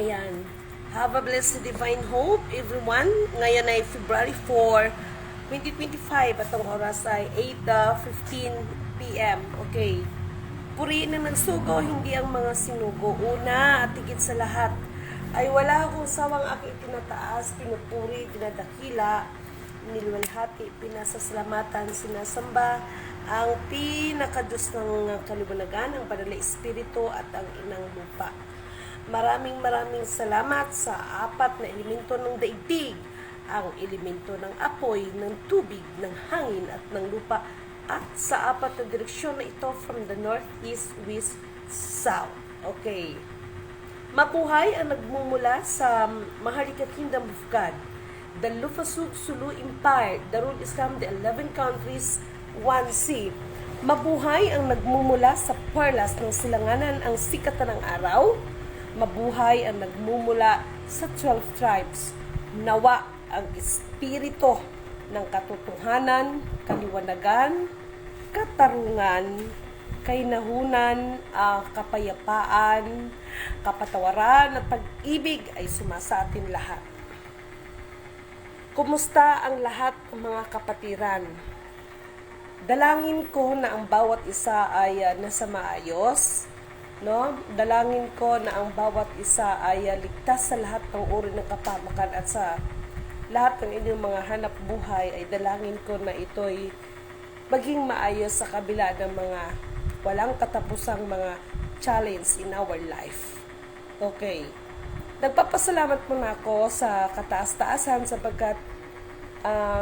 Ayan. Have a blessed divine hope, everyone. Ngayon ay February 4, 2025 at ang oras ay 8:15 p.m. Okay. Purihin na nagsugo, hindi ang mga sinugo. Una at higit sa lahat ay wala akong sawang aking tinataas, pinupuri, dinadakila, nilwalhati, pinasasalamatan, sinasamba ang pinakadiyos ng kaliwanagan, ang Banal na Espiritu at ang Inang Lupa. Maraming salamat sa apat na elemento ng daigdig, ang elemento ng apoy, ng tubig, ng hangin at ng lupa, at sa apat na direksyon na ito from the north, east, west, south. Okay. Mabuhay ang nagmumula sa Maharlika Kingdom of God, the Lufasug Sulu Empire, Darul Islam, the 11 countries, 1C. Mabuhay ang nagmumula sa Perlas ng Silanganan, ang sikatan ng araw. Mabuhay ang nagmumula sa 12 tribes. Nawa ang espiritu ng katotohanan, kaliwanagan, katarungan, kainahunan, kapayapaan, kapatawaran at pag-ibig ay sumasa atin lahat. Kumusta ang lahat ng mga kapatiran? Dalangin ko na ang bawat isa ay nasa maayos, no? Dalangin ko na ang bawat isa ay ligtas sa lahat ng uri ng kapamakan at sa lahat ng inyong mga hanap buhay ay dalangin ko na ito'y maging maayos sa kabila ng mga walang katapusang mga challenge in our life. Okay. Nagpapasalamat muna ako sa kataas-taasan sapagkat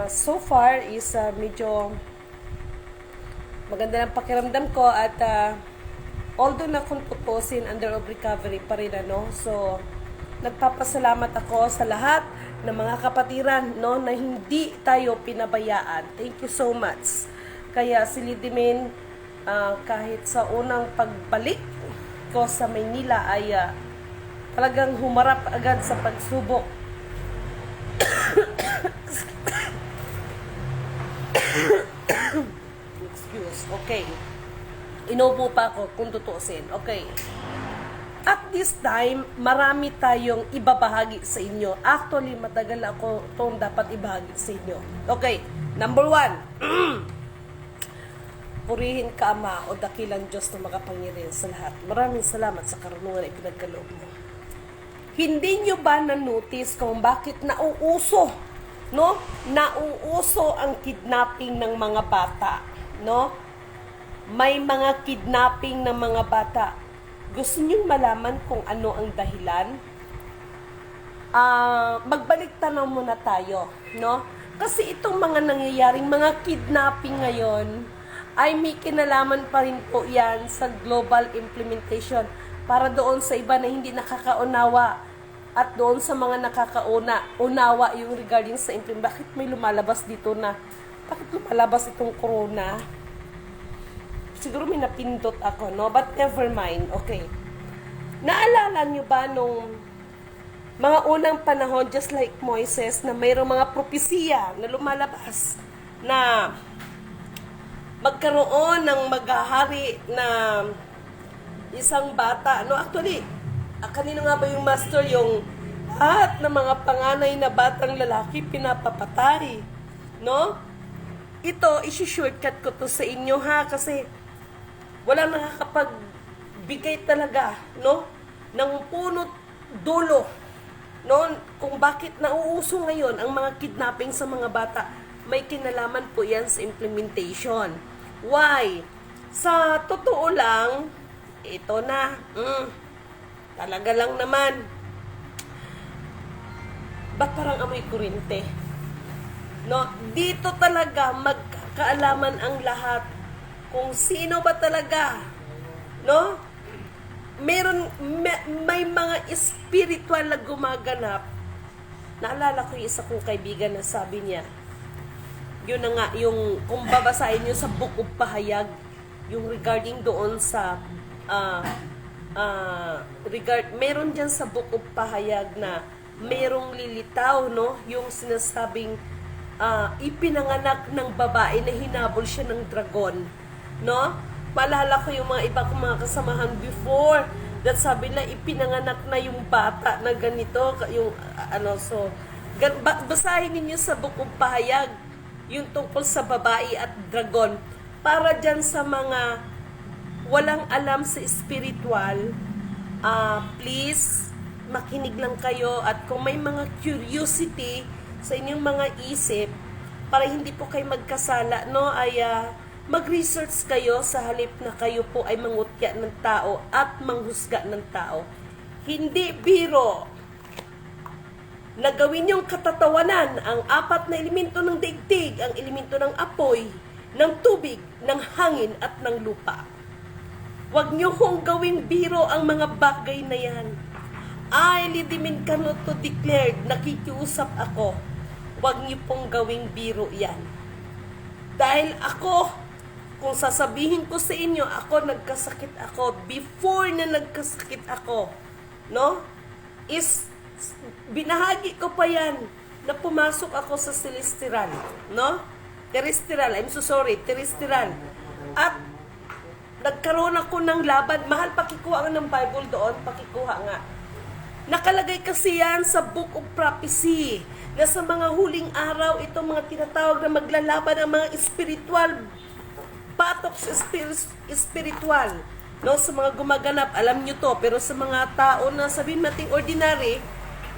so far is medyo maganda ng pakiramdam ko at although na kung tutusin, under of recovery pa rin, ano. So, nagpapasalamat ako sa lahat ng mga kapatiran, no, na hindi tayo pinabayaan. Thank you so much. Kaya si Lidimin, kahit sa unang pagbalik ko sa Maynila ay talagang humarap agad sa pagsubok. Excuse. Okay. Inubo pa ako kung tutusin. Okay. At this time, marami tayong ibabahagi sa inyo. Actually, matagal ako itong dapat ibahagi sa inyo. Okay. Number 1. Purihin ka, Ama, o dakilang Diyos na makapangyarihan sa lahat. Maraming salamat sa karunungan na ipinagkaloob mo. Hindi nyo ba na-notice kung bakit nauuso, no? Nauuso ang kidnapping ng mga bata, no? May mga kidnapping ng mga bata. Gusto nyo malaman kung ano ang dahilan? Magbalik tanaw muna tayo, no? Kasi itong mga nangyayaring mga kidnapping ngayon ay may kinalaman pa rin po yan sa global implementation para doon sa iba na hindi nakakaunawa at doon sa mga nakakaunawa yung regarding sa implementation. Bakit may lumalabas dito na, bakit lumalabas itong corona? Siguro may napindot ako, no? But never mind, okay. Naalala nyo ba nung mga unang panahon, just like Moises, na mayroong mga propesiya na lumalabas na magkaroon ng maghahari na isang bata. No, actually, kanino nga ba yung master? Yung lahat ng mga panganay na batang lalaki pinapapatay. No? Ito, isi-shortcut ko to sa inyo, ha, kasi wala nakakapagbigay talaga, no, ng punot dulo, no, kung bakit nauuso ngayon ang mga kidnapping sa mga bata. May kinalaman po yan sa implementation. Why? Sa totoo lang, ito na, talaga lang naman. Ba't parang amoy kurinte? No, dito talaga magkakaalaman ang lahat kung sino ba talaga, no? May mga spiritual na gumaganap. Naalala ko yung isa kong kaibigan na sabi niya, yun na nga, yung kung babasahin nyo sa Book of Pahayag, yung regarding doon sa meron dyan sa Book of Pahayag na merong lilitaw, no? Yung sinasabing ipinanganak ng babae na hinabol siya ng dragon, no? Maalala ko yung mga iba kong mga kasamahan before, That sabi na ipinanganak na yung bata na ganito, yung so basahin ninyo sa bukong pahayag yung tungkol sa babae at dragon para dyan sa mga walang alam sa spiritual. Please makinig lang kayo, at kung may mga curiosity sa inyong mga isip para hindi po kayo magkasala, no, ay mag-research kayo sa halip na kayo po ay mangutya ng tao at manghusga ng tao. Hindi biro na gawin yung katatawanan ang apat na elemento ng daigdig, ang elemento ng apoy, ng tubig, ng hangin at ng lupa. Huwag niyo kong gawing biro ang mga bagay na yan. I, Lidimin Canoto declared, nakikiusap ako. Huwag niyo pong gawing biro yan. Dahil ako, kung sasabihin ko sa inyo, nagkasakit ako, before na nagkasakit ako, no? Is, binahagi ko pa yan, na pumasok ako sa celestial, no? Terrestrial, terrestrial. At, nagkaroon ako ng laban, mahal pakikuha nga ng Bible doon, pakikuha nga. Nakalagay kasi yan sa Book of Prophecy, na sa mga huling araw, itong mga tinatawag na maglalaban ang mga spiritual patok sa spiritual, no, sa mga gumaganap, alam nyo to, pero sa mga tao na sabihin nating ordinary,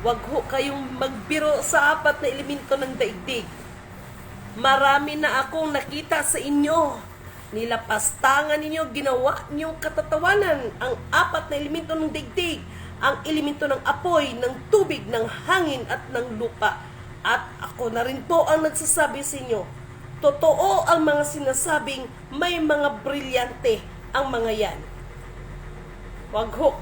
wag ho kayong magbiro sa apat na elemento ng daigdig. Marami na akong nakita sa inyo, nilapastangan ninyo, ginawa niyong katatawanan ang apat na elemento ng daigdig, ang elemento ng apoy, ng tubig, ng hangin at ng lupa. At ako na rin po ang nagsasabi sa inyo, totoo ang mga sinasabing may mga brilyante ang mga yan. Wag ho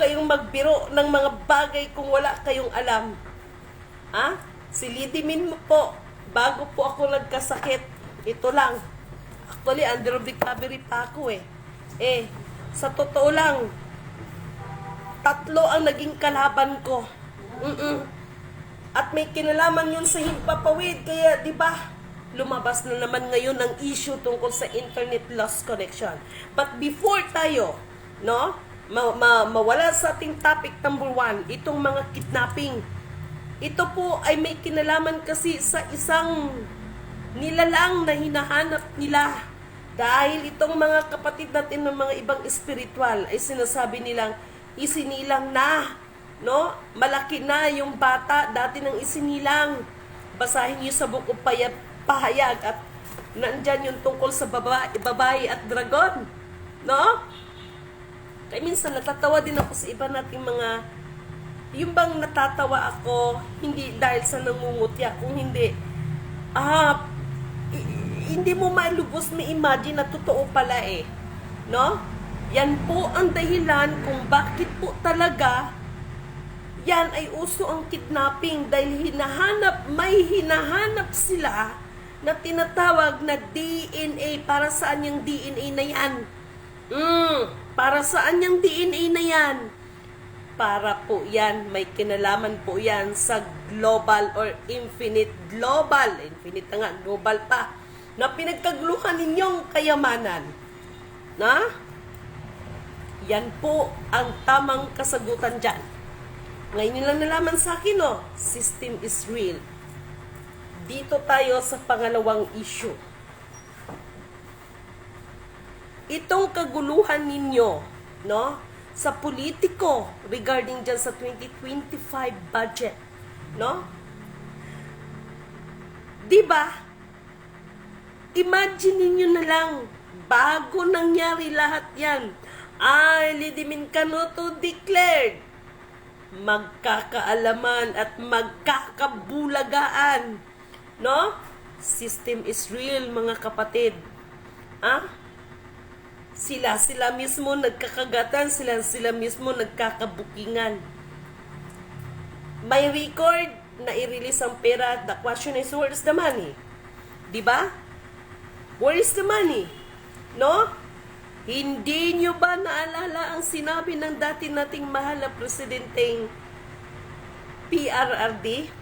kayong magbiro ng mga bagay kung wala kayong alam. Silidimin mo po, bago po ako nagkasakit, ito lang. Actually, under recovery pa ako sa totoo lang, 3 ang naging kalaban ko. At may kinalaman yun sa himpapawid. Kaya, di ba, lumabas na naman ngayon ang issue tungkol sa internet lost connection. But before tayo, no, mawala sa ating topic number 1, itong mga kidnapping. Ito po ay may kinalaman kasi sa isang nilalang na hinahanap nila. Dahil itong mga kapatid natin ng mga ibang spiritual ay sinasabi nilang isinilang na, no? Malaki na yung bata, dati nang isinilang. Basahin niyo sa Book of Pahayag at nandyan yung tungkol sa babae at dragon, no? Kaya minsan natatawa din ako sa iba nating mga, yung bang natatawa ako hindi dahil sa nangungutya, kung hindi hindi mo malubos ma-imagine na totoo pala no? Yan po ang dahilan kung bakit po talaga yan ay uso ang kidnapping, dahil may hinahanap sila na tinatawag na DNA. Para saan yung DNA na yan? Para saan yung DNA na yan? Para po yan, may kinalaman po yan sa global or infinite global. Infinite na nga, global pa. Na pinagkaguluhan ninyong kayamanan. Yan po ang tamang kasagutan dyan. Ngayon nilang nalaman sa akin, system is real. Dito tayo sa pangalawang issue. Itong kaguluhan ninyo, no, sa politiko regarding dyan sa 2025 budget, no? Diba? Imagine ninyo na lang, bago nangyari lahat yan, Lidimin Canoto declared, magkakaalaman at magkakabulagaan, no? System is real, mga kapatid. Sila mismo nagkakagatan, sila mismo nagkakabukingan. May record na i-release ang pera. The question is, where is the money? Diba? Where is the money? No? Hindi nyo ba naalala ang sinabi ng dati nating mahal na presidenteng PRRD?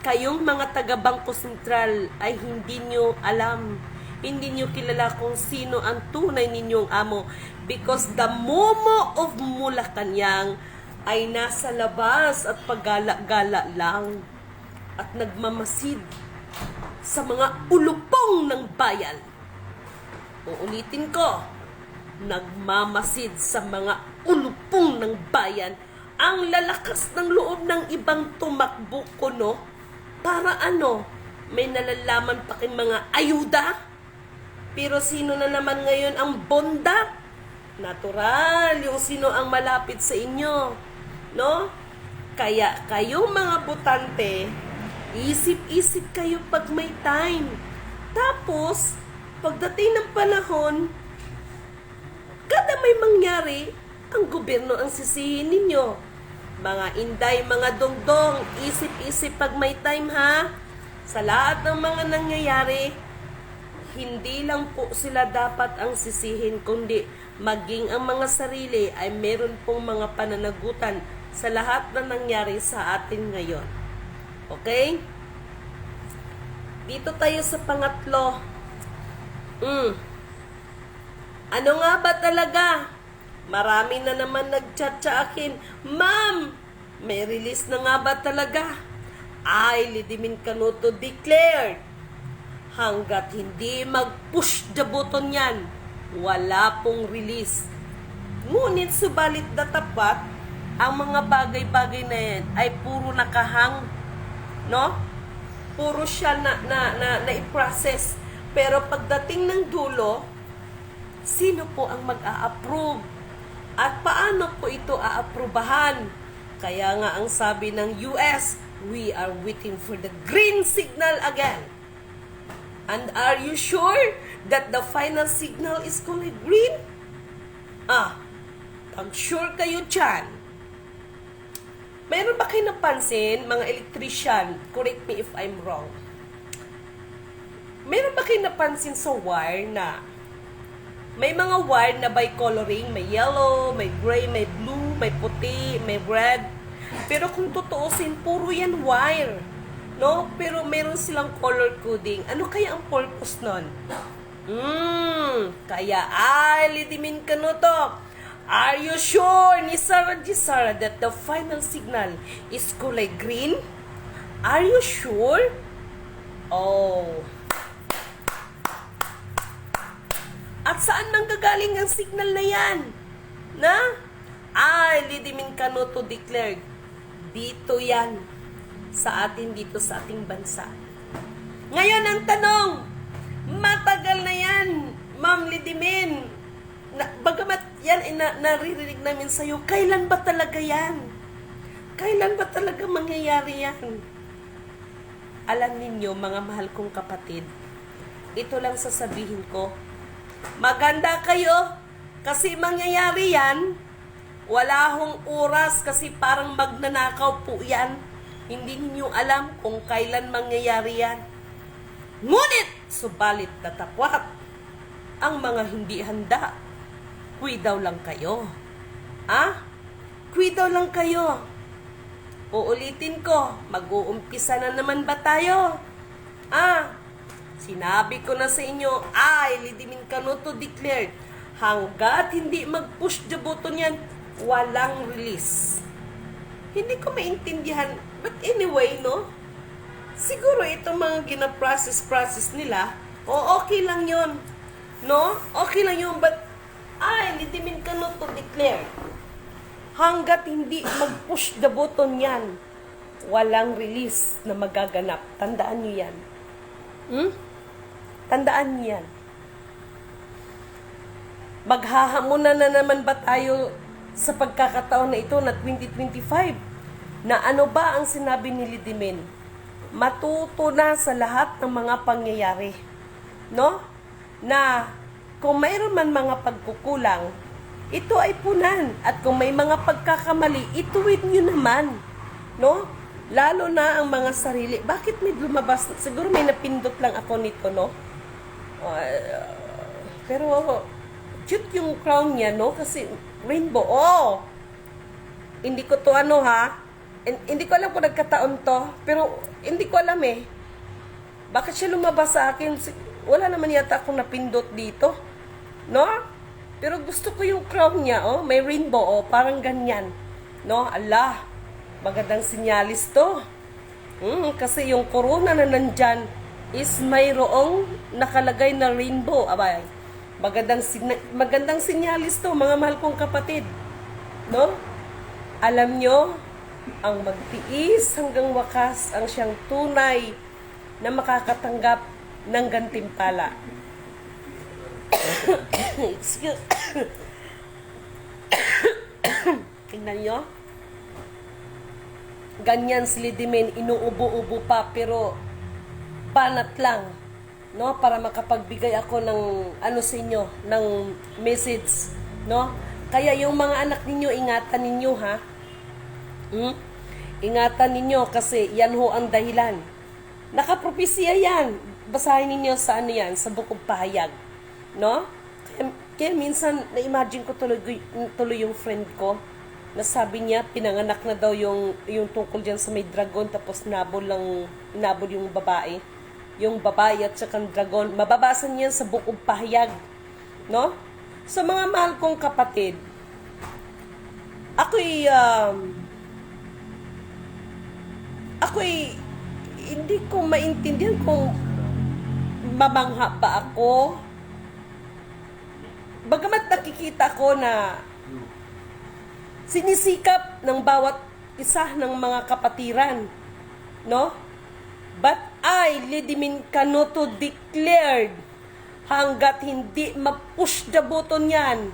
Kayong mga taga-Bangko Sentral ay hindi nyo alam, hindi nyo kilala kung sino ang tunay ninyong amo. Because the Momo of Malacanang ay nasa labas at paggala-gala lang at nagmamasid sa mga ulupong ng bayan. Uulitin ko, nagmamasid sa mga ulupong ng bayan. Ang lalakas ng loob ng ibang tumakbo ko, no? Para ano? May nalalaman pa kayong mga ayuda? Pero sino na naman ngayon ang bonda? Natural, yung sino ang malapit sa inyo, no? Kaya kayong mga botante, isip-isip kayo pag may time. Tapos, pagdating ng panahon, kada may mangyari, ang gobyerno ang sisihin ninyo. Mga inday, mga dongdong, isip-isip pag may time, ha? Sa lahat ng mga nangyayari, hindi lang po sila dapat ang sisihin, kundi maging ang mga sarili ay meron pong mga pananagutan sa lahat na nangyari sa atin ngayon. Okay? Dito tayo sa pangatlo. Ano nga ba talaga? Marami na naman nag-chat sa akin, Ma'am, may release na nga ba talaga? Ay, Lidimin Canuto declared, hanggat hindi mag-push the button yan, wala pong release. Ngunit subalit datapat, ang mga bagay-bagay na yan ay puro nakahang, no? Puro siya na i-process. Pero pagdating ng dulo, sino po ang mag-a-approve? At paano po ito aaprubahan? Kaya nga ang sabi ng US, we are waiting for the green signal again. And are you sure that the final signal is called green? Pag sure kayo dyan. Mayroon ba kayo napansin, mga electrician, correct me if I'm wrong, mayroon ba kayo napansin sa wire na may mga wire na by coloring, may yellow, may gray, may blue, may puti, may red. Pero kung tutuusin, puro yan wire. No? Pero meron silang color coding. Ano kaya ang purpose nun? Kaya Lidimin Canuto, are you sure ni Sarah G. Sarah that the final signal is kulay green? Are you sure? Oh. At saan nanggagaling ang signal na yan? Na? Lidimin Canuto declared, dito yan sa atin, dito sa ating bansa. Ngayon ang tanong, matagal na yan, Ma'am Lidimin. Bagamat yan ay naririnig namin sa'yo, kailan ba talaga yan? Kailan ba talaga mangyayari yan? Alam ninyo, mga mahal kong kapatid, ito lang sasabihin ko, maganda kayo kasi mangyayari yan. Wala hong oras kasi parang magnanakaw po yan. Hindi ninyo alam kung kailan mangyayari yan. Ngunit, subalit tatapwat, ang mga hindi handa, kuy daw lang kayo. Kuy daw lang kayo. Uulitin ko, mag-uumpisa na naman ba tayo? Sinabi ko na sa inyo, Lidimin Canuto declared, hanggat hindi mag-push the button yan, walang release. Hindi ko maintindihan, but anyway, no? Siguro itong mga gina-process nila, okay lang yon, no? Okay lang yun, but Lidimin Canuto declared, hanggat hindi mag-push the button yan, walang release na magaganap. Tandaan nyo yan. Tandaan niyo yan. Maghahamunan na naman ba tayo sa pagkakataon na ito na 2025? Na ano ba ang sinabi ni Lidimin? Matuto na sa lahat ng mga pangyayari. No? Na kung mayroon man mga pagkukulang, ito ay punan. At kung may mga pagkakamali, ituwid nyo naman. No? Lalo na ang mga sarili. Bakit may lumabas? Siguro may napindot lang ako nito, no? Pero cute yung crown niya, no? Kasi rainbow. Hindi ko to hindi ko alam kung nagkataon to. Pero hindi ko alam eh. Bakit siya lumabas sa akin? Wala naman yata akong napindot dito. No? Pero gusto ko yung crown niya, oh. May rainbow, oh. Parang ganyan. No? Allah, magandang sinyalis to. Kasi yung corona na nandyan is mayroong nakalagay na rainbow. Abay, magandang sinyalis to, mga mahal kong kapatid. No? Alam nyo, ang magtiis hanggang wakas ang siyang tunay na makakatanggap ng gantimpala. Excuse. Tingnan nyo. Ganyan si Lidimen, inuubo-ubo pa, pero banat lang, no? Para makapagbigay ako ng ano sa inyo, ng message, no? Kaya yung mga anak ninyo, ingatan ninyo, ha? Ingatan ninyo kasi yan ho ang dahilan. Nakapropesya yan. Basahin ninyo sa ano yan, sa Book of Pahayag, no? Kaya minsan, na-imagine ko tuloy yung friend ko, nasabi niya, pinanganak na daw yung tungkol dyan sa may dragon, tapos inabol yung babae. Yung babae at saka dragon. Mababasa niya sa Book of Pahayag. No? Sa mga mahal kong kapatid, ako'y hindi ko maintindihan kung mamangha ba ako. Bagamat nakikita ko na sinisikap ng bawat isa ng mga kapatiran, no? But I, Lidimen Canoto, declared, hanggat hindi ma-push the button yan,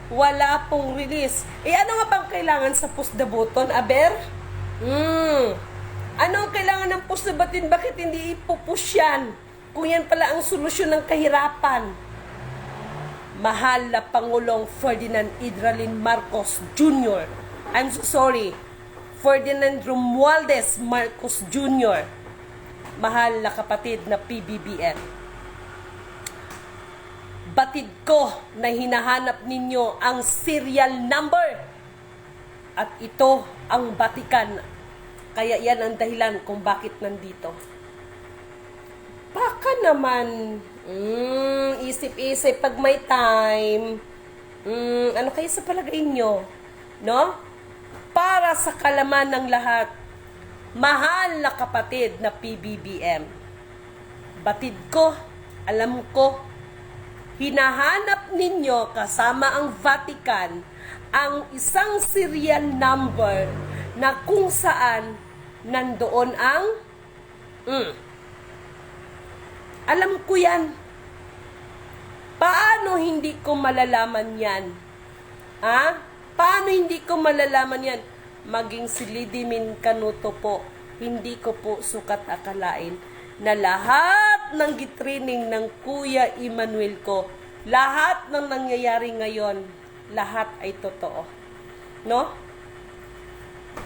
wala pong release. Ano nga bang kailangan sa push the button, Aber? Ano ang kailangan ng push the button? Bakit hindi ipupush yan? Kung yan pala ang solusyon ng kahirapan. Mahal na Pangulong Ferdinand Idralin Marcos Jr. I'm so sorry. Ferdinand Romualdez Marcos Jr. Mahal na kapatid na PBBM. Batid ko na hinahanap ninyo ang serial number. At ito ang batikan. Kaya yan ang dahilan kung bakit nandito. Baka naman, isip-isip pag may time, ano kayo sa palagay nyo? No? Para sa kalaman ng lahat, mahal na kapatid na PBBM, batid ko, alam ko, hinahanap ninyo kasama ang Vatican ang isang serial number na kung saan nandoon ang alam ko yan. Paano hindi ko malalaman yan? Paano hindi ko malalaman yan? Maging si Lidimen Canoto po, hindi ko po sukat akalain na lahat ng gitrining ng Kuya Emmanuel ko, lahat ng nangyayari ngayon, lahat ay totoo. No?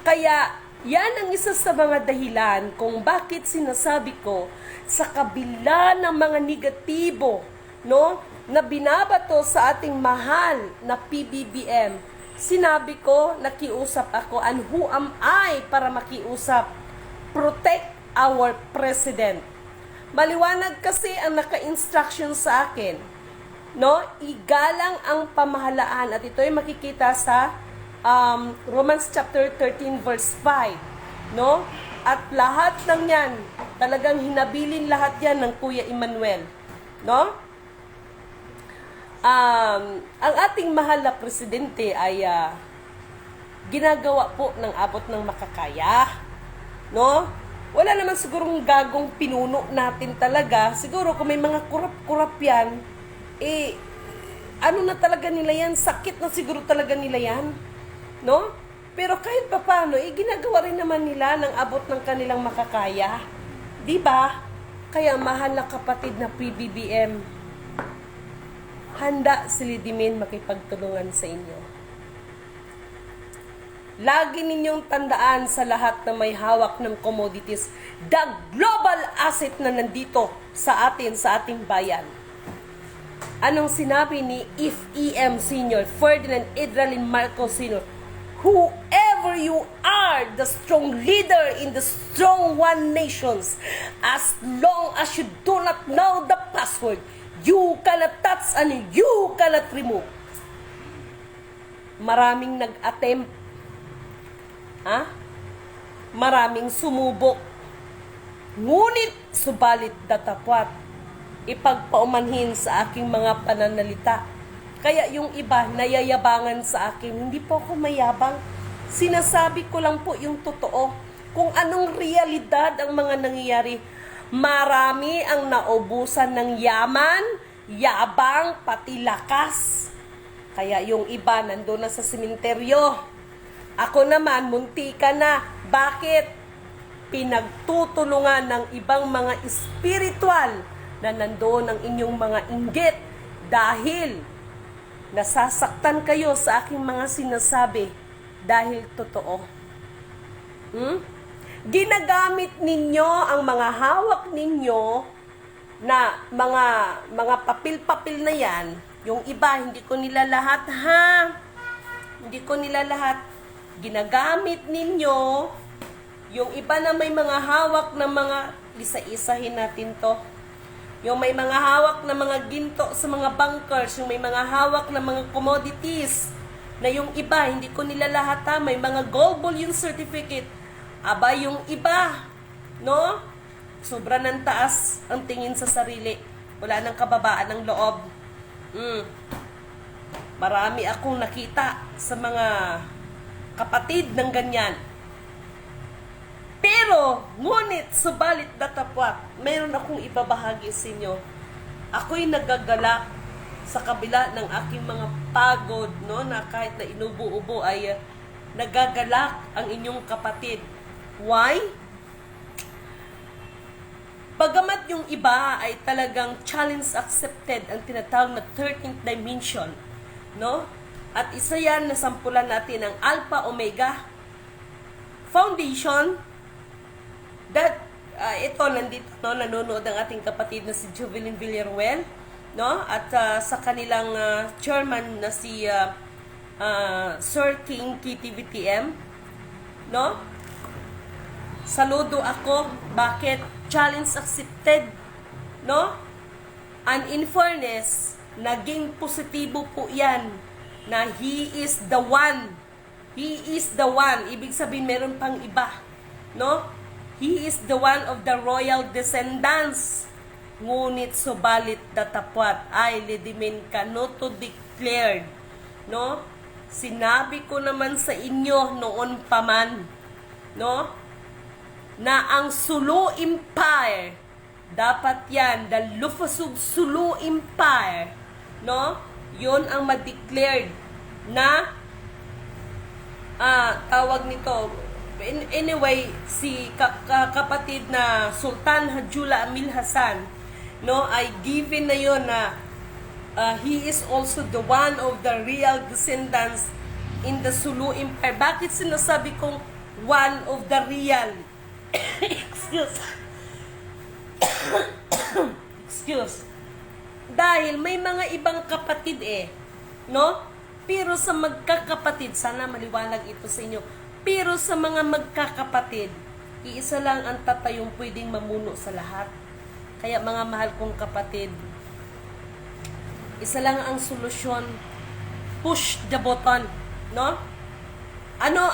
Kaya, yan ang isa sa mga dahilan kung bakit sinasabi ko sa kabila ng mga negatibo, no, na binabato sa ating mahal na PBBM, sinabi ko, nakiusap ako, and who am I para makiusap? Protect our president. Maliwanag kasi ang naka-instruction sa akin, no, igalang ang pamahalaan, at ito ay makikita sa Romans chapter 13 verse 5, no? At lahat ng yan, talagang hinabilin lahat yan ng Kuya Emmanuel, no? Ang ating mahal na presidente ay ginagawa po ng abot ng makakaya, no? Wala naman sigurong gagong pinuno natin talaga. Siguro kung may mga kurap-kurap yan, ano na talaga nila yan? Sakit na siguro talaga nila yan, no? Pero kahit pa paano, ginagawa rin naman nila ng abot ng kanilang makakaya. Diba? Kaya mahal na kapatid na PBBM, handa si Lidimen makipagtulungan sa inyo. Lagi ninyong tandaan sa lahat na may hawak ng commodities, the global asset na nandito sa atin, sa ating bayan. Anong sinabi ni FEM Sr., Ferdinand Idralin Marcos Sr., whoever forever you are the strong leader in the strong one nations. As long as you do not know the password, you cannot touch and you cannot remove. Maraming nag-attempt. Maraming sumubok. Ngunit, subalit datapwat, ipagpaumanhin sa aking mga pananalita. Kaya yung iba, nayayabangan sa akin. Hindi po ako mayabang. Sinasabi ko lang po yung totoo. Kung anong realidad ang mga nangyayari. Marami ang naubusan ng yaman, yabang, pati lakas. Kaya yung iba, nandun na sa sementeryo. Ako naman, muntika na. Bakit? Pinagtutulungan ng ibang mga espiritual na nandoon ang inyong mga inggit dahil nasasaktan kayo sa aking mga sinasabi dahil totoo. Ginagamit ninyo ang mga hawak ninyo na mga papel-papel na yan. Yung iba, hindi ko nila lahat Hindi ko nila lahat. Ginagamit ninyo. Yung iba na may mga hawak na mga, isa-isahin natin to. Yung may mga hawak na mga ginto sa mga bunkers, yung may mga hawak na mga commodities, na yung iba, hindi ko nila lahat may mga gold bullion certificate. Aba, yung iba, no? Sobra ng taas ang tingin sa sarili. Wala nang kababaan ng loob. Marami akong nakita sa mga kapatid ng ganyan. Pero, ngunit, subalit datapwat, mayroon akong ibabahagi sa inyo. Ako'y nagagalak sa kabila ng aking mga pagod, no, na kahit na inubo-ubo ay nagagalak ang inyong kapatid. Why? Bagamat yung iba ay talagang challenge accepted, ang tinatawag na 13th dimension, no? At isa yan na sampulan natin ng Alpha Omega Foundation. That ito nandito, no, nanonood ang ating kapatid na si Jovelyn Villaruel, no, at sa kanilang chairman na si Sir King KTVTM, no. Saludo ako. Bakit? Challenge accepted, no. And in fairness, naging positibo po yan na he is the one. He is the one. Ibig sabihin meron pang iba, no. He is the one of the royal descendants. Ngunit subalit datapwat ay lidimin kanuto declared. No? Sinabi ko naman sa inyo noon pa man, no? Na ang Sulu Empire, dapat yan, the Lufusug Sulu Empire, no? Yun ang ma-declared na tawag nito. Anyway, si kapatid na Sultan Hajjullah Amil Hasan, no, ay given na yun na he is also the one of the real descendants in the Sulu Empire. Bakit sinasabi kong one of the real? Excuse. Dahil may mga ibang kapatid no? Pero sa magkakapatid, sana maliwanag ito sa inyo. Pero sa mga magkakapatid, iisa lang ang tatayong pwedeng mamuno sa lahat. Kaya mga mahal kong kapatid, isa lang ang solusyon. Push the button, no? Ano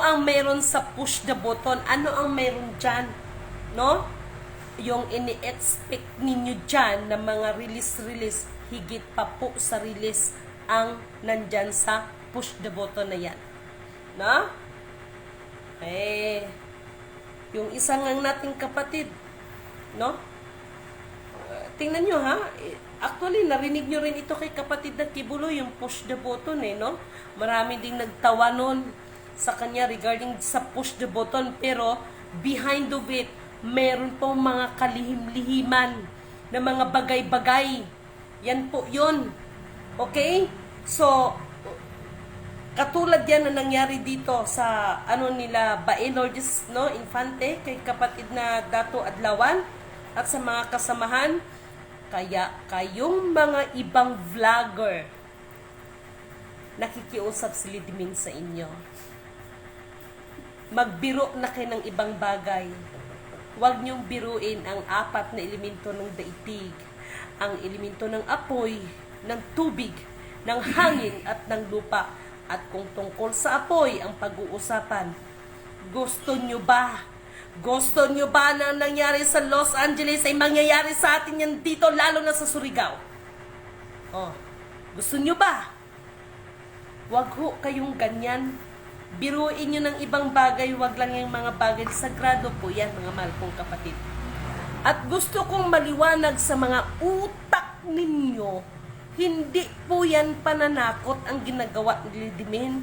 ang meron sa push the button? Ano ang meron dyan, no? Yung ini-expect ninyo dyan na mga release, higit pa po sa release ang nandyan sa push the button na yan. No? Yung isang ang nating kapatid, no? Tingnan nyo ha, actually narinig nyo rin ito kay kapatid na Kibulo, yung push the button no? Marami ding nagtawa nun sa kanya regarding sa push the button, pero behind of it, meron pong mga kalihim-lihiman na mga bagay-bagay. Yan po yun. Okay? So, katulad yan na nangyari dito sa nila Bailordes, no, Infante, kay kapatid na Dato Adlawan at sa mga kasamahan. Kaya kayong mga ibang vlogger nakikiusap si Lidmin sa inyo. Magbiro na kayo ng ibang bagay. Huwag niyong biruin ang 4 na elemento ng daigdig. Ang elemento ng apoy, ng tubig, ng hangin at ng lupa. At kung tungkol sa apoy ang pag-uusapan, gusto nyo ba? Gusto nyo ba na nangyari sa Los Angeles ay mangyayari sa atin yan dito, lalo na sa Surigao? Oh, gusto nyo ba? Huwag ho kayong ganyan. Biruin nyo ng ibang bagay, wag lang yung mga bagay sagrado po yan, mga mahal kong kapatid. At gusto kong maliwanag sa mga utak ninyo, hindi po yan pananakot ang ginagawa ni Lidimin.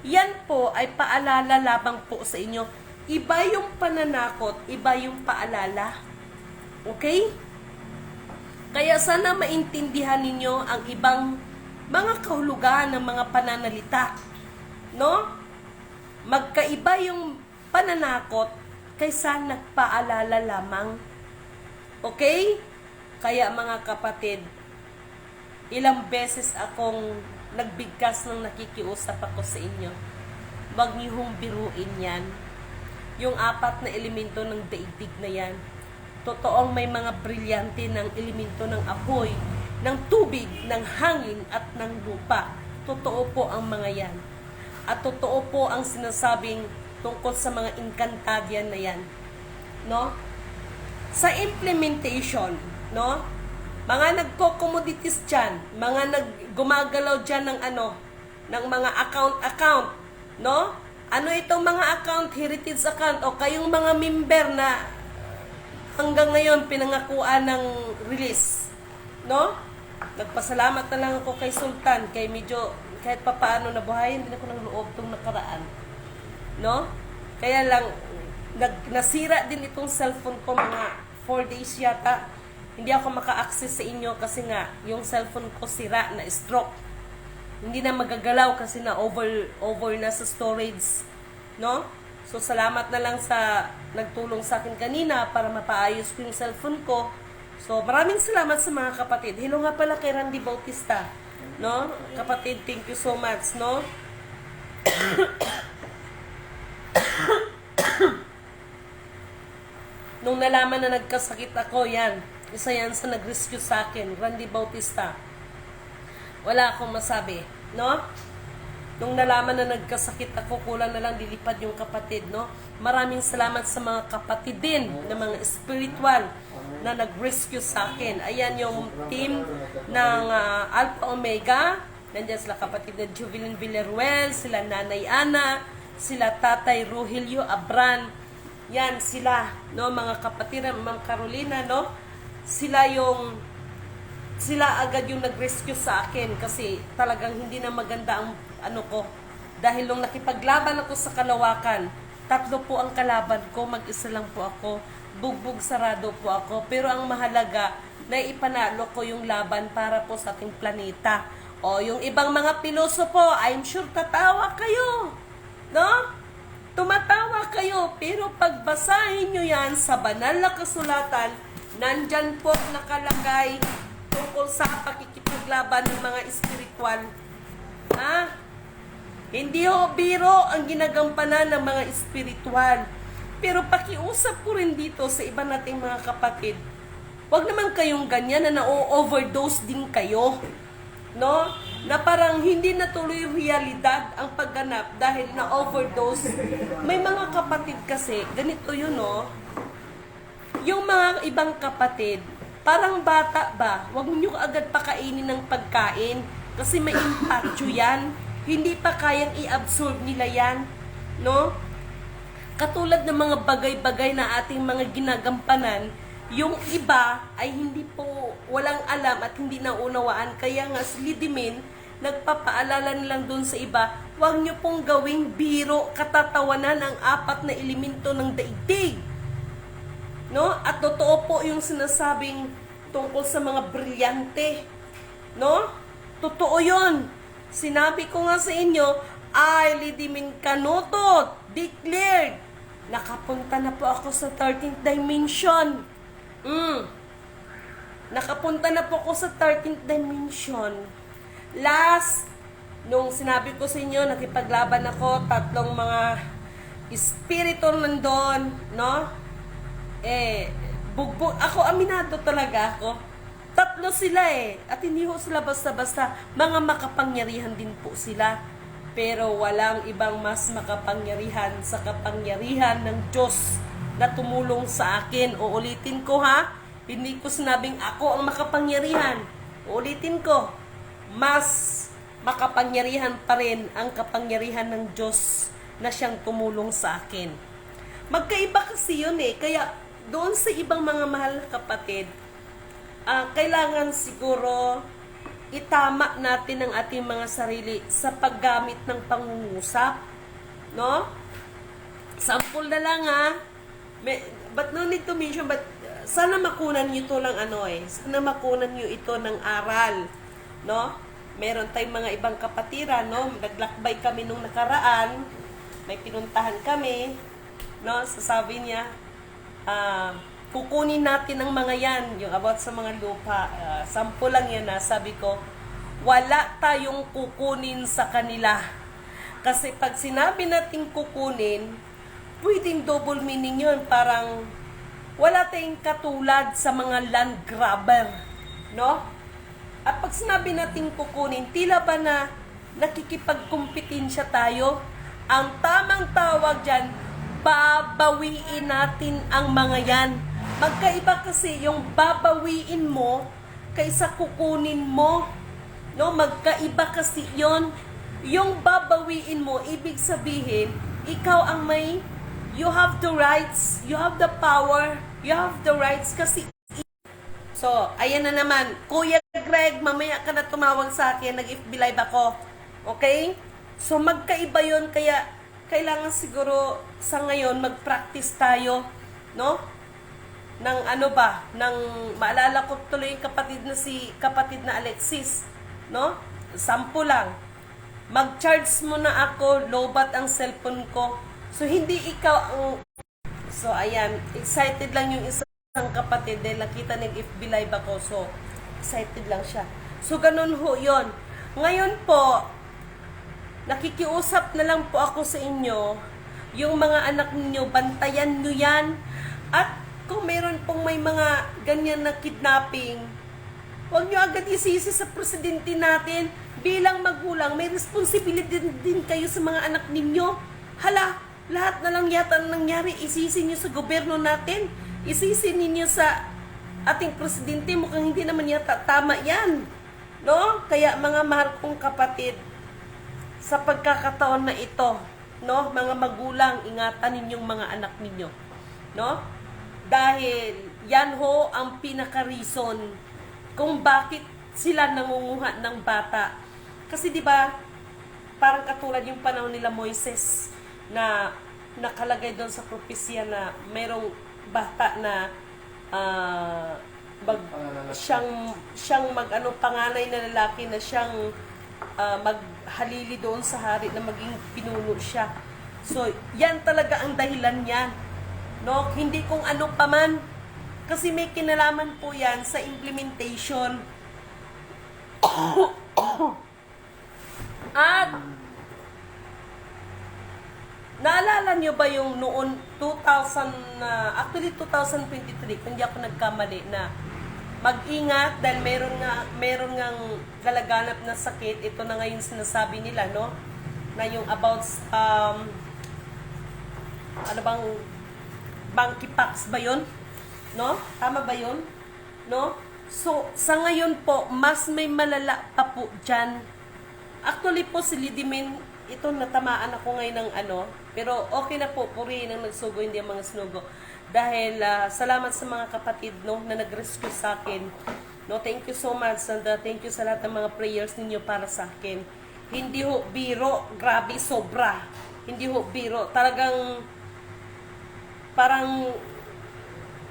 Yan po ay paalala labang po sa inyo. Iba yung pananakot, iba yung paalala. Okay? Kaya sana maintindihan ninyo ang ibang mga kahulugan ng mga pananalita. No? Magkaiba yung pananakot kaysa nagpaalala lamang. Okay? Kaya mga kapatid, ilang beses akong nagbigkas ng nakikiusap ako sa inyo. Huwag niyong biruin yan. Yung 4 na elemento ng daigdig na yan. Totoong may mga brilyante ng elemento ng apoy, ng tubig, ng hangin at ng lupa. Totoo po ang mga yan. At totoo po ang sinasabing tungkol sa mga Encantadia na yan. No? Sa implementation, no? Mga nagko-commodities dyan, mga gumagalaw dyan ng ng mga account, no? Ano itong mga account, heritage account, o kayong mga member na hanggang ngayon pinangakuan ng release, no? Nagpasalamat na lang ako kay Sultan, kay medyo kahit papaano nabuhayin din ako ng loob tong nakaraan, no? Kaya lang nasira din itong cellphone ko mga 4 days yata. Hindi ako maka-access sa inyo kasi nga yung cellphone ko sira na stroke. Hindi na magagalaw kasi na over na sa storage, no? So salamat na lang sa nagtulong sa akin kanina para mapaayos ko yung cellphone ko. So maraming salamat sa mga kapatid. Hello nga pala kay Randy Bautista, no? Kapatid, thank you so much, no? Nung nalaman na nagkasakit ako, yan, isa yan sa nag-rescue sa akin, Randy Bautista. Wala akong masabi, no? Nung nalaman na nagkasakit ako, kulang na lang dilipad yung kapatid, no? Maraming salamat sa mga kapatid din, na mga spiritual, na nag-rescue sa akin. Ayan yung team ng Alpha Omega. Nandiyan sila kapatid na Juvelin Villaruel, sila Nanay Ana, sila Tatay Rogelio Abran. Yan sila, no, mga kapatid, Ma'am Carolina, no? Sila agad yung nag-rescue sa akin kasi talagang hindi na maganda ang ko. Dahil nung nakipaglaban ako sa Kalawakan, 3 po ang kalaban ko, mag-isa lang po ako, bugbog sarado po ako. Pero ang mahalaga, na ipanalo ko yung laban para po sa ating planeta. O, yung ibang mga piloso po, I'm sure tatawa kayo, no? Tumatawa kayo, pero pagbasahin nyo yan sa banal na kasulatan, nandyan po nakalagay tungkol sa pakikipaglaban ng mga espiritual. Ha? Hindi ho biro ang ginagampanan ng mga espiritual. Pero pakiusap ko rin dito sa iba nating mga kapatid, huwag naman kayong ganyan na na-overdose din kayo. No? Na parang hindi natuloy realidad ang pagganap dahil na-overdose. May mga kapatid kasi, ganito yun, no? Yung mga ibang kapatid, parang bata ba, huwag nyo agad pakainin ng pagkain kasi may impacto yan. Hindi pa kayang i-absorb nila yan, no? Katulad ng mga bagay-bagay na ating mga ginagampanan, yung iba ay hindi po walang alam at hindi naunawaan. Kaya nga si Lidimin, nagpapaalala nilang doon sa iba, huwag nyo pong gawing biro, katatawanan ang 4 na elemento ng daigdig. No? At totoo po yung sinasabing tungkol sa mga brilyante. No? Totoo yun. Sinabi ko nga sa inyo, ay Lidimin Canutot declared, nakapunta na po ako sa 13th dimension. Nakapunta na po ako sa 13th dimension. Last, nung sinabi ko sa inyo, nakipaglaban ako, espiritu nandun, no? Bugbog, ako, aminado talaga ako. Tatlo sila at hindi ho sila basta-basta, mga makapangyarihan din po sila. Pero walang ibang mas makapangyarihan sa kapangyarihan ng Diyos na tumulong sa akin. Uulitin ko ha, hindi ko sinabing ako ang makapangyarihan. Uulitin ko, mas makapangyarihan pa rin ang kapangyarihan ng Diyos na siyang tumulong sa akin. Magkaiba kasi yun kaya doon sa ibang mga mahal na kapatid, kailangan siguro itama natin ang ating mga sarili sa paggamit ng pangungusap, no? Sample na lang but no need to mention, but sana makunan nyo ito lang sana makunan nyo ito ng aral, no? Meron tayong mga ibang kapatiran, no? Naglakbay kami nung nakaraan, may pinuntahan kami, no? Sasabi niya, kukunin natin ang mga yan, yung about sa mga lupa. Sample lang yan sabi ko, wala tayong kukunin sa kanila. Kasi pag sinabi natin kukunin, pwedeng double meaning yun. Parang wala tayong katulad sa mga land grabber. No? At pag sinabi natin kukunin, tila ba na nakikipagkumpetensya tayo? Ang tamang tawag dyan, babawiin natin ang mga yan. Magkaiba kasi yung babawiin mo kaysa kukunin mo. No, magkaiba kasi yon. Yung babawiin mo, ibig sabihin, ikaw ang you have the rights, you have the power, you have the rights kasi. So, ayan na naman. Kuya Greg, mamaya ka na tumawag sa akin, nag-FB live ako. Okay? So, magkaiba yon, kaya kailangan siguro sa ngayon mag-practice tayo, no? Ng maalala ko tuloy yung kapatid na Alexis, no? Sample lang. Mag-charge mo na ako, lobat ang cellphone ko. So, hindi ikaw ang... So, ayan, excited lang yung isang kapatid dahil nakita nag-FB live ako. So, excited lang siya. So, ganun ho yon. Ngayon po, nakikiusap na lang po ako sa inyo, yung mga anak ninyo, bantayan nyo yan. At kung meron pong may mga ganyan na kidnapping, huwag nyo agad isisi sa presidente natin. Bilang magulang, may responsibility din kayo sa mga anak ninyo. Hala, lahat na lang yata nangyari, isisi nyo sa gobyerno natin. Isisi ninyo sa ating presidente, mukhang hindi naman yata tama yan. No? Kaya mga mahal kong kapatid, sa pagkakataon na ito, no, mga magulang, ingatan ninyong mga anak ninyo, no? Dahil yan ho ang pinaka-reason kung bakit sila nangunguha ng bata. Kasi 'di ba, parang katulad yung panahon nila Moises na nakalagay doon sa propesya na mayroong bata na siyang panganay na lalaki na siyang maghalili doon sa hari na maging pinuno siya. So, yan talaga ang dahilan niyan. No? Hindi kung ano paman. Kasi may kinalaman po yan sa implementation. At, naalala nyo ba yung noon 2023, kung di ako nagkamali na mag-ingat dahil meron ngang galaganap na sakit. Ito na ngayon sinasabi nila, no? Na yung about monkeypox ba yun? No? Tama ba yun? No? So, sa ngayon po, mas may malala pa po dyan. Actually po, si Lidimin, ito natamaan ako ngayon ng pero okay na po, purihin ang nagsugo, hindi ang mga sinugo. Dahil salamat sa mga kapatid, no, na nag-rescue sa akin. No, thank you so much, and thank you sa lahat ng mga prayers ninyo para sa akin. Hindi ho biro, grabe, sobra. Hindi ho biro. Talagang parang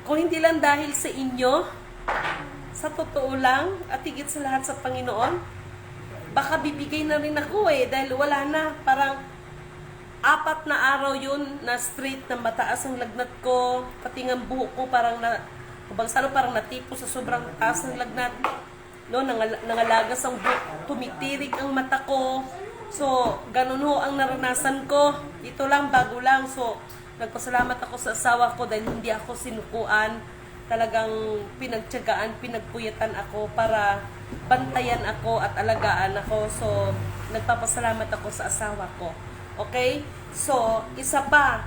kung hindi lang dahil sa inyo, sa totoo lang, at higit sa lahat sa Panginoon, baka bibigay na rin ako dahil wala na. Parang 4 na araw yun na straight na mataas ang lagnat ko, pati ng buhok ko parang parang natipo sa sobrang taas ng lagnat. No, nangalagas ang buhok, tumitirik ang mata ko, So, ganun ho ang naranasan ko. Ito lang, bago lang. So, nagpasalamat ako sa asawa ko dahil hindi ako sinukuan. Talagang pinagtiyagaan, pinagpuyatan ako para bantayan ako at alagaan ako. So, nagpapasalamat ako sa asawa ko. Okay? So, isa pa,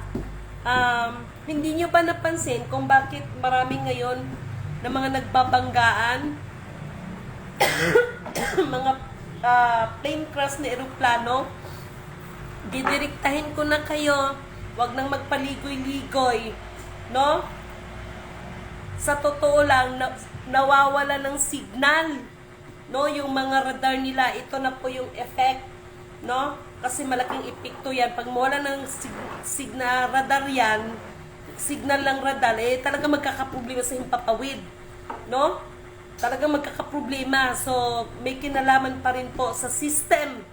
hindi nyo ba napansin kung bakit maraming ngayon na mga nagbabanggaan, mga plane crash na eroplano? Didiriktahin ko na kayo, wag nang magpaligoy-ligoy, no? Sa totoo lang, nawawala ng signal, no? Yung mga radar nila, ito na po yung effect, no? Kasi malaking epekto yan. Pag mawala ng signal radar yan, signal lang radar, talaga magkakaproblema sa himpapawid, no? Talaga magkakaproblema. So, may kinalaman pa rin po sa system,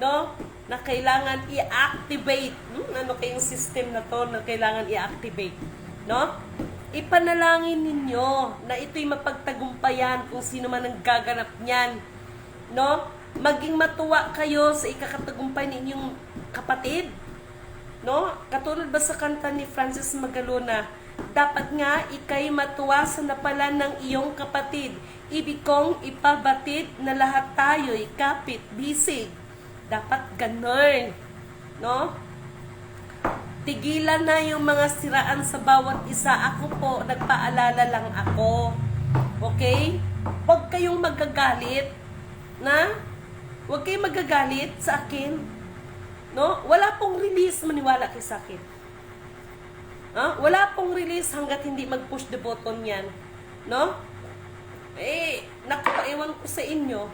no? Na kailangan i-activate. Ano kayong system na to na kailangan i-activate, no? Ipanalangin ninyo na ito'y mapagtagumpayan kung sino man ang gaganap niyan, no? Maging matuwa kayo sa ikakatagumpay ninyong kapatid, no? Katulad ba sa kanta ni Francis Magalona, dapat nga ikay matuwa sa napalan ng iyong kapatid. Ibig kong ipabatid na lahat tayo'y kapit bisig. Dapat ganun, no? Tigilan na yung mga siraan sa bawat isa. Ako po, nagpaalala lang ako. Okay? Huwag kayong magagalit, na? Huwag kayong magagalit sa akin. No? Wala pong release, maniwala kayo sa akin. Wala pong release hanggat hindi mag-push the button yan. No? Nakapaiwan ko sa inyo.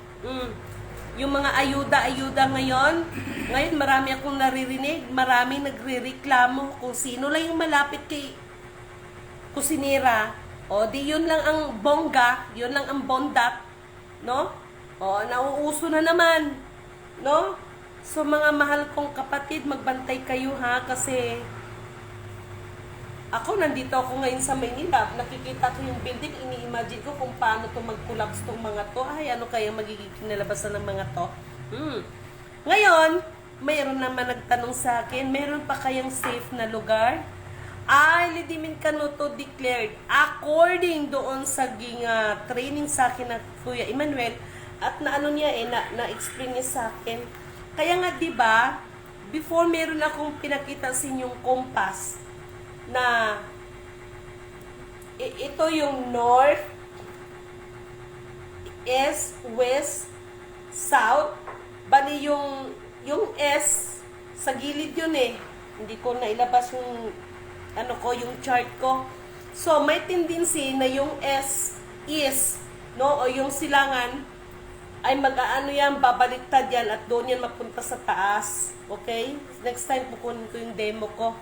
Yung mga ayuda ngayon, marami akong naririnig, maraming nagre-reklamo kung sino lang yung malapit kay kusinera. O, di yun lang ang bongga, yun lang ang bondat, no? O, nauuso na naman, no? So, mga mahal kong kapatid, magbantay kayo ha, kasi ako, nandito ako ngayon sa Maynila. Nakikita ko yung building, ini-imagine ko kung paano to mag-collapse tong mga to. Ay, ano kaya magiging kinalabasan ng mga to? Ngayon, mayroon naman nagtanong sa akin, meron pa kayang safe na lugar? Ay, Lidimin Canuto declared, according doon sa training sa akin na Kuya Emmanuel, at na ano niya na-explain niya sa akin. Kaya nga, di ba, before meron akong pinakita sa inyong compass, na ito yung north, east, west, south. Bali yung S sa gilid yun Hindi ko nailabas yung yung chart ko. So may tendency na yung S is, no, o yung silangan ay mag-aano yan, babaliktad yan at doon yan mapunta sa taas. Okay? Next time kukunin ko yung demo ko.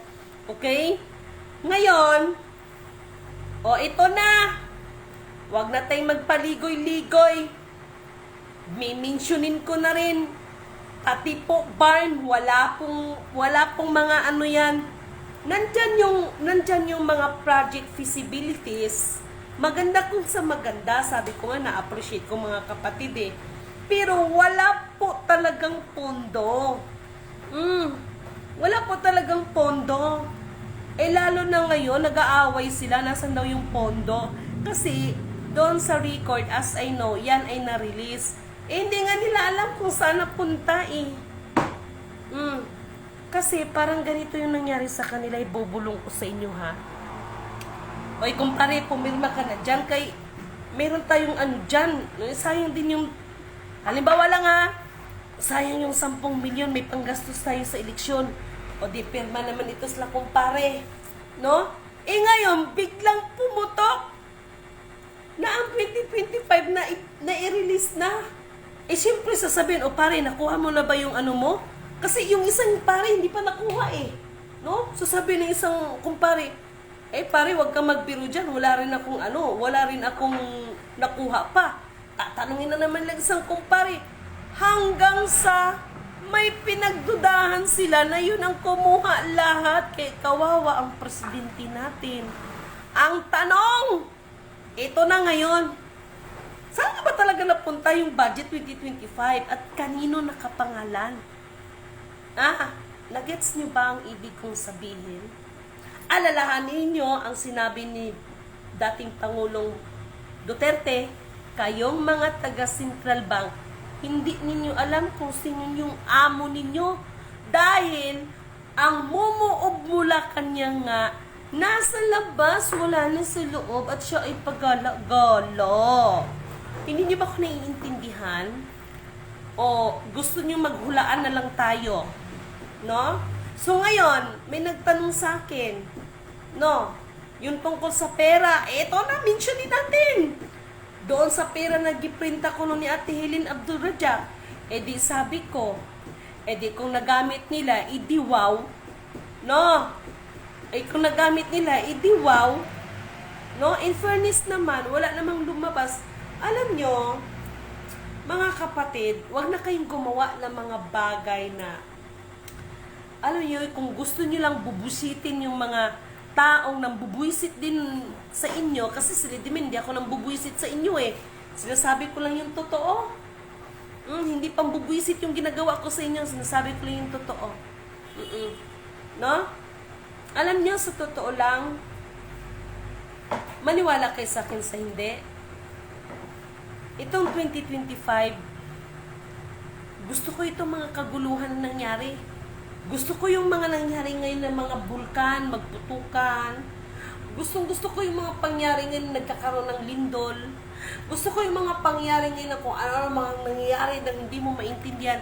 Okay? Ngayon, ito na. Huwag na tayong magpaligoy-ligoy. Mentionin ko na rin. Pati po barn, wala pong mga ano yan. Nandyan yung mga project feasibilities. Maganda kung sa maganda. Sabi ko nga, na-appreciate ko mga kapatid Pero wala po talagang pondo. Wala po talagang pondo. Lalo na ngayon, nag-aaway sila, nasan daw yung pondo. Kasi, doon sa record, as I know, yan ay na-release. Hindi nga nila alam kung saan napunta Kasi, parang ganito yung nangyari sa kanila, ibubulong ko sa inyo, ha? Oy, kumpare, pumirma ka na dyan, kay, meron tayong dyan. Sayang din yung, halimbawa lang sayang yung 10 milyon, may panggastos tayo sa eleksyon. O di, pirma naman ito sila kumpare. No? Ngayon, biglang pumutok na ang 2025 na i-release na. Siyempre sasabihin, pare, nakuha mo na ba yung mo? Kasi yung isang pare, hindi pa nakuha No? So sabihin ng isang kumpare, pare, wag kang magbiro dyan. Wala rin akong nakuha pa. Tatanungin na naman lang isang kumpare. Hanggang sa may pinagdudahan sila na yun ang kumuha lahat. Kaya kawawa ang presidente natin. Ang tanong, ito na ngayon, saan ba talaga napunta yung budget 2025 at kanino nakapangalan? Nagets niyo ba ang ibig kong sabihin? Alalahanin niyo ang sinabi ni dating Pangulong Duterte, kayong mga taga Central Bank, hindi ninyo alam kung sino yung amo ninyo dahil ang mumuob mula kanya nga nasa labas, wala na sa loob at siya ay pagala-gala. Hindi niyo ba ako naiintindihan? O gusto niyo maghulaan na lang tayo? No? So ngayon, may nagtanong sa akin, no? Yung tungkol sa pera, eto na, mentionin natin. Doon sa pera na giprinta ko ni Ate Helen Abdul Rajak, di sabi ko, di kung nagamit nila, di wow. No? Kung nagamit nila, di wow. No? In fairness naman, wala namang lumabas. Alam nyo, mga kapatid, wag na kayong gumawa ng mga bagay na, alam nyo, kung gusto nyo lang bubusitin yung mga taong nang bubuisit din sa inyo, kasi sila hindi ako nang bubuisit sa inyo Sinasabi ko lang yung totoo. Hindi pang bubuisit yung ginagawa ko sa inyo, sinasabi ko lang yung totoo. No? Alam niyo, sa totoo lang, maniwala kayo sa akin sa hindi. Itong 2025, gusto ko itong mga kaguluhan na nangyari. Gusto ko yung mga nangyari ngayon ng mga bulkan, magputukan. Gusto ko yung mga pangyari ngayon na nagkakaroon ng lindol. Gusto ko yung mga pangyari ngayon na kung ano mga nangyayari na hindi mo maintindihan.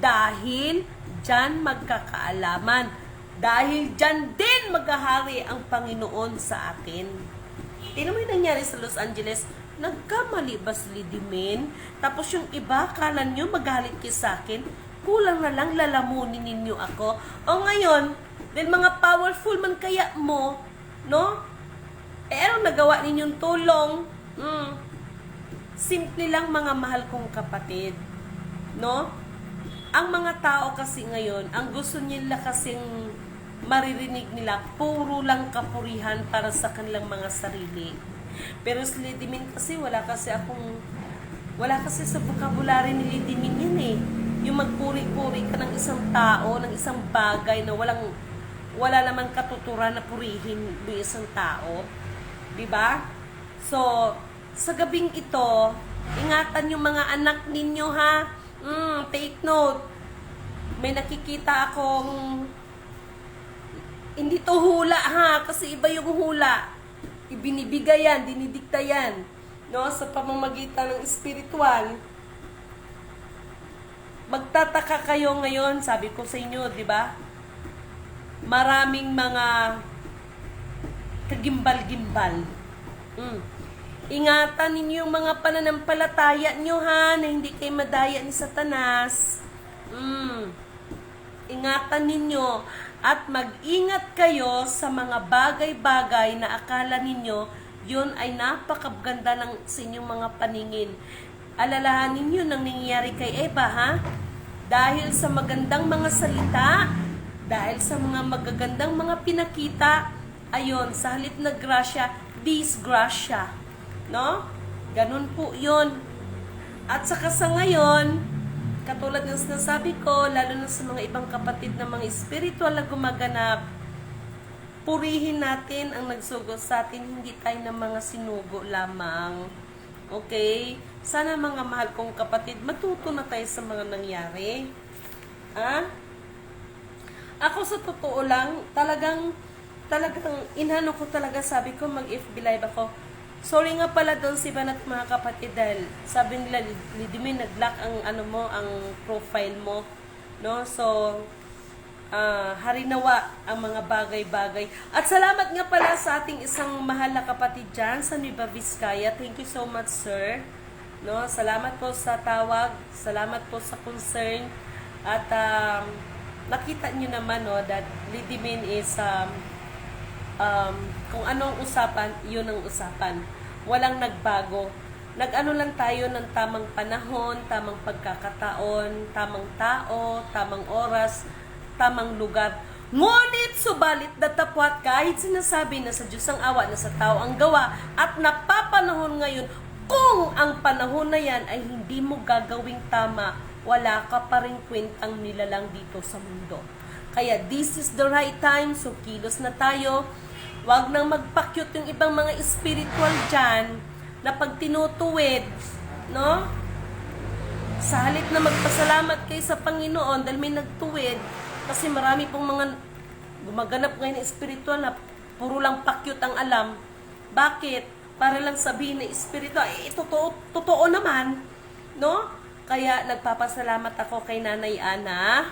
Dahil dyan magkakaalaman. Dahil dyan din maghahari ang Panginoon sa atin. Tingnan mo yung nangyari sa Los Angeles. Nagkamali ba si Lidimin? Tapos yung iba, kala nyo magalit kayo sa akin? Kulang na lang lalamunin ninyo ako. O ngayon, dahil mga powerful man kaya mo, no? Anong nagawa ninyong tulong? Simple lang mga mahal kong kapatid, no? Ang mga tao kasi ngayon, ang gusto nila kasing maririnig nila, puro lang kapurihan para sa kanilang mga sarili. Pero si Lidimin kasi, wala kasi sa vocabulary ni Lidimin yun Yung magpuri-puri ka ng isang tao, ng isang bagay na wala naman katuturan na purihin yung isang tao. Diba? So, sa gabing ito, ingatan yung mga anak ninyo ha. Take note. May nakikita akong hindi to hula ha, kasi iba yung hula. Ibinibigay yan, dinidikta yan. No? Sa pamamagitan ng spiritual. Magtataka kayo ngayon, sabi ko sa inyo, di ba? Maraming mga kagimbal-gimbal. Ingatan ninyo yung mga pananampalataya nyo ha, na hindi kayo madaya ni Satanas. Ingatan ninyo at mag-ingat kayo sa mga bagay-bagay na akala ninyo yun ay napakaganda ng sa inyong mga paningin. Alalahanin nyo nang nangyayari kay Eva, ha? Dahil sa magandang mga salita, dahil sa mga magagandang mga pinakita, ayon, sa halip na grasya, disgrasya. No? Ganun po yun. At saka sa ngayon, katulad ng sinasabi ko, lalo na sa mga ibang kapatid na mga spiritual na gumaganap, purihin natin ang nagsugod sa atin, hindi tayo ng mga sinugo lamang. Okay? Sana mga mahal kong kapatid, matuto na tayo sa mga nangyari. Ako sa totoo lang, talagang inano ko talaga, sabi ko mag-FB live ako. Sorry nga pala doon si Banat mga kapatid dahil sabi nila, Lidimin, nag-lock ang profile mo. No? So, harinawa ang mga bagay-bagay. At salamat nga pala sa ating isang mahal na kapatid dyan sa Nueva Vizcaya. Thank you so much, sir. No, salamat po sa tawag, salamat po sa concern. At nakita niyo naman that Lidimin is kung anong usapan, yun ang usapan. Walang nagbago. Nag-ano lang tayo ng tamang panahon, tamang pagkakataon, tamang tao, tamang oras, tamang lugar. Ngunit subalit datapwat kahit sinasabi na sa Diyos ang awa, na sa tao ang gawa, at napapanahon ngayon, kung ang panahon na yan ay hindi mo gagawing tama, wala ka pa rin kwentang nilalang dito sa mundo. Kaya this is the right time, so kilos na tayo. Huwag nang magpakyut yung ibang mga spiritual dyan na pag tinutuwid, no? Sa halip na magpasalamat kayo sa Panginoon dahil may nagtuwid, kasi marami pong mga gumaganap ngayon na spiritual na puro lang pakyut ang alam. Bakit? Para lang sabihin na spiritual, totoo naman, no? Kaya nagpapasalamat ako kay Nanay Ana,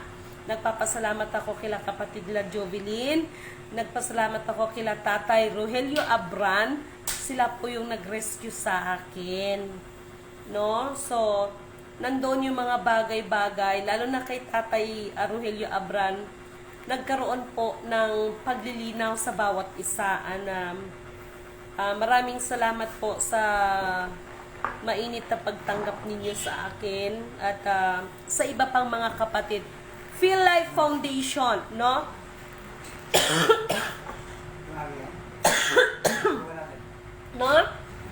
nagpapasalamat ako kila kapatid nila Jovelyn, nagpasalamat ako kila Tatay Rogelio Abran, sila po yung nag-rescue sa akin, no? So, nandoon yung mga bagay-bagay, lalo na kay Tatay Rogelio Abran, nagkaroon po ng paglilinaw sa bawat isa. Maraming salamat po sa mainit na pagtanggap ninyo sa akin at sa iba pang mga kapatid. Feel Life Foundation, no? No?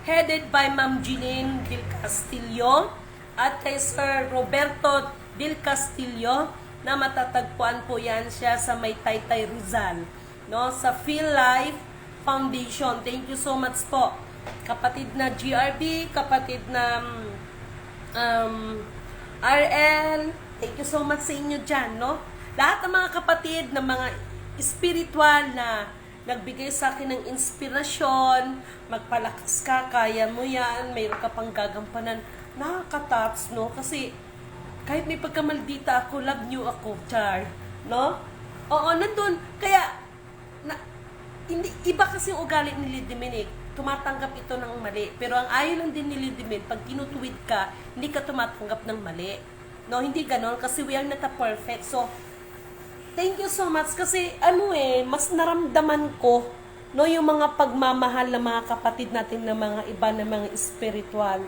Headed by Ma'am Jeline Del Castillo at kay Sir Roberto Del Castillo, na matatagpuan po yan siya sa may Taytay Rizal, no? Sa Feel Life Foundation. Thank you so much po. Kapatid na GRB, kapatid na RL, thank you so much sa inyo dyan, no? Lahat ng mga kapatid na mga spiritual na nagbigay sa akin ng inspirasyon, magpalakas ka, kaya mo yan, mayroon ka pang gagampanan, nakaka-touch, no? Kasi kahit may pagkamaldita ako, love nyo ako, char, no? Oo, nandun. Kaya, hindi, iba kasi yung ugali ni Lidiminic. Tumatanggap ito ng mali. Pero ang ayaw lang din ni Lidiminic, pag tinutuwid ka, hindi ka tumatanggap ng mali. No, hindi ganon. Kasi we are not a perfect. So, thank you so much. Kasi, mas naramdaman ko, no, yung mga pagmamahal ng mga kapatid natin na mga iba na mga spiritual.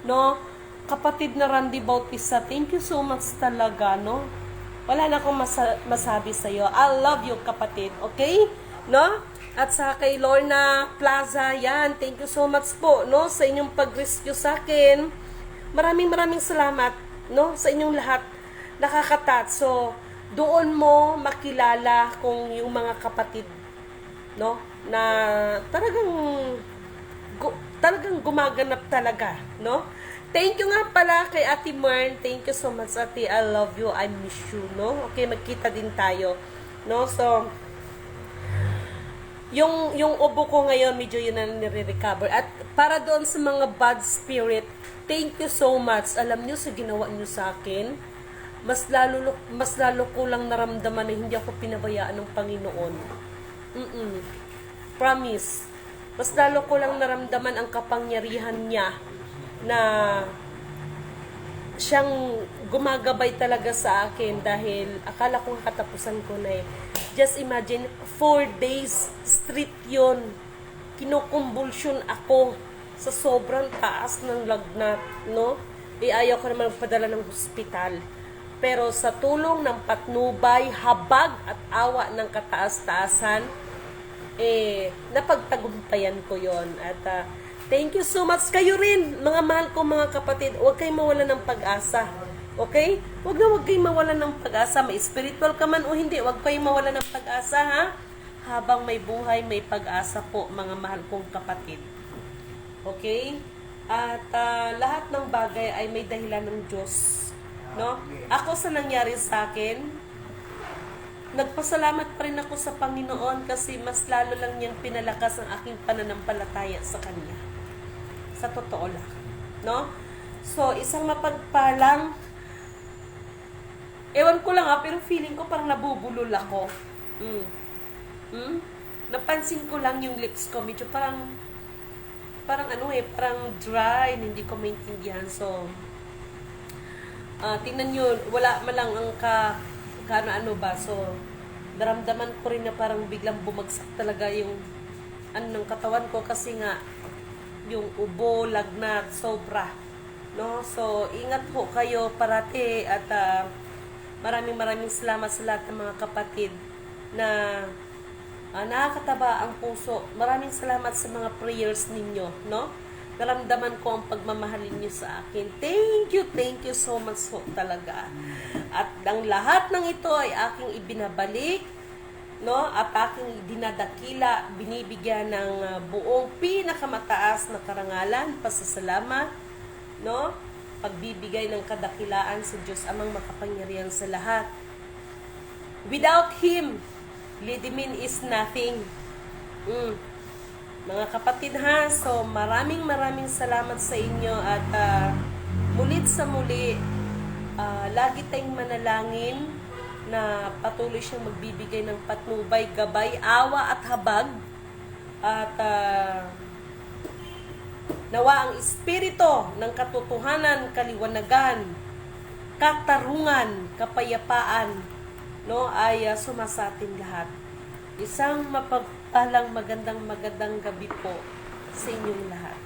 No? Kapatid na Randy Bautista, thank you so much talaga, no? Wala na akong masabi sa'yo. I love you, kapatid. Okay? No? At sa kay Lorna Plaza, yan, thank you so much po, no, sa inyong pag-rescue sa akin. Maraming salamat, no, sa inyong lahat. Nakakatat. So, doon mo makilala kung yung mga kapatid, no, na talagang gumaganap talaga, no? Thank you nga pala kay Ate Mern. Thank you so much, Ate. I love you. I miss you, no? Okay, magkita din tayo, no? So, yung ubo ko ngayon, medyo yun na nire-recover. At para doon sa mga bad spirit, thank you so much. Alam nyo, sa ginawa nyo sa akin, mas lalo ko lang naramdaman na hindi ako pinabayaan ng Panginoon. Promise. Mas lalo ko lang naramdaman ang kapangyarihan niya na siyang gumagabay talaga sa akin dahil akala ko katapusan ko na eh. Just imagine, 4 days straight yun. Kinukumbulsyon ako sa sobrang taas ng lagnat, no? Ayaw ko naman magpadala ng hospital. Pero sa tulong ng patnubay, habag at awa ng kataas-taasan, napagtagumpayan ko yon. At thank you so much. Kayo rin, mga mahal ko mga kapatid, huwag kayong mawalan ng pag-asa. Okay? Huwag kayong mawalan ng pag-asa. May spiritual ka man o hindi, huwag kayong mawalan ng pag-asa, ha? Habang may buhay, may pag-asa po, mga mahal kong kapatid. Okay? At lahat ng bagay ay may dahilan ng Diyos. No? Ako sa nangyari sa akin, nagpasalamat pa rin ako sa Panginoon kasi mas lalo lang niyang pinalakas ang aking pananampalataya sa Kanya. Sa totoo lang. No? So, isang mapagpalang, ewan ko lang pero feeling ko parang nabubulol ako. Napansin ko lang yung lips ko, medyo parang parang dry, hindi ko maintindihan. So, tingnan nyo, wala malang ang So, naramdaman ko rin na parang biglang bumagsak talaga yung ng katawan ko kasi nga, yung ubo, lagnat, sobra. No? So, ingat po kayo parati at maraming salamat sa lahat ng mga kapatid na nakakataba ang puso. Maraming salamat sa mga prayers ninyo, no? naramdaman ko ang pagmamahalin niyo sa akin. Thank you so much po talaga. At ang lahat ng ito ay aking ibinabalik, no? At aking dinadakila, binibigyan ng buong pinakamataas na karangalan, pasasalamat, no? Pagbibigay ng kadakilaan sa Diyos amang makapangyarihan sa lahat. Without Him, Lidimin is nothing. Mga kapatid ha, so maraming salamat sa inyo at mulit sa muli, lagi tayong manalangin na patuloy siyang magbibigay ng patnubay, gabay, awa at habag at nawa ang espiritu ng katotohanan, kaliwanagan, katarungan, kapayapaan, no, ay sumasatin lahat. Isang mapagpalang magandang gabi po sa inyong lahat.